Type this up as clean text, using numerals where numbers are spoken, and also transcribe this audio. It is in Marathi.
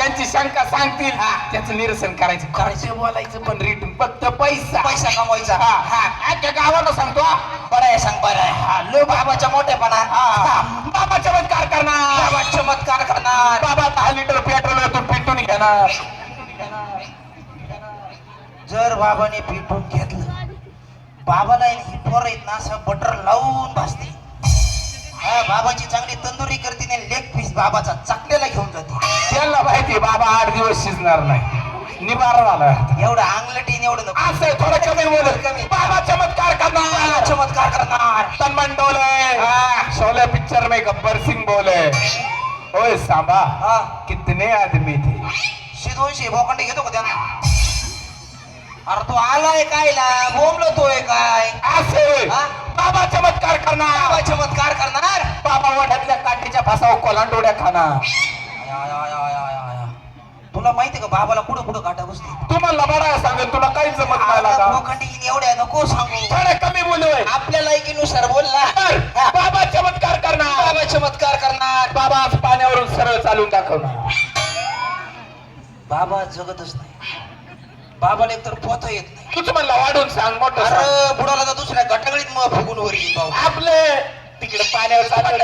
त्यांची शंका सांगतील त्याचं निरसन करायचं करायचं बोलायचं पण रिटून फक्त पैसा पैसा कमवायचा. अख्ख्या गावाला सांगतो बरं आहे, सांग बरं आहे. लो बाबाच्या मोठेपणा. बाबा चमत्कार करणार, बाबा चमत्कार करणार. बाबा 10 लिटर पेट्रोल तू पिटून घेणार. जर बाबाने पिटून घेतलं, बाबाला ही पोर आहेत ना असं बटर लावून भाजते. बाबाची चांगली तंदुरी करते नाही, लेग पीस बाबाचा चाकलेला घेऊन जाते. त्यांना माहिती बाबा 8 दिवस शिजणार नाही, निवारा झाला. एवढं अंगलटीन एवढं नको. असं थोडं कमी बोलत कमी. बाबा चमत्कार करणार, चमत्कार करणार. तन्मन डोले शोले पिक्चर में गब्बर सिंह बोले, ओए सांबा कितने आदमी थे. 100-200 बोकंडे घेतो का त्यांना? अरे तो आलाय कायला बोंबलतोय काय? असे बाबा चमत्कार करणार, बाबा चमत्कार करणार. बाबा वड्यातल्या काठीच्या फासावर कोलांडोड्या खाणार. तुला माहिती का बाबाला कुठं कुठं काटा बसते? तुम्हाला बडा सांगेल, तुला काहीच जमत नाही लागा. बोकंडी एवढ्या नको सांगू. थोडं कमी बोलूय. आपल्या लायकीनुसार बोल ना. बाबा चमत्कार करणार, बाबा चमत्कार करणार. बाबा आज पाण्यावरून सरळ चालून दाखवणार. बाबा जगतच नाही. बाबाला एकतर पोहता येत नाही. तूच म्हणला वाढून सांग मोठं सांग. अरे बुडाला तर दुसऱ्या गटागळीत मग फुगून वर येईल. आपले तिकडे पाण्यावर चालू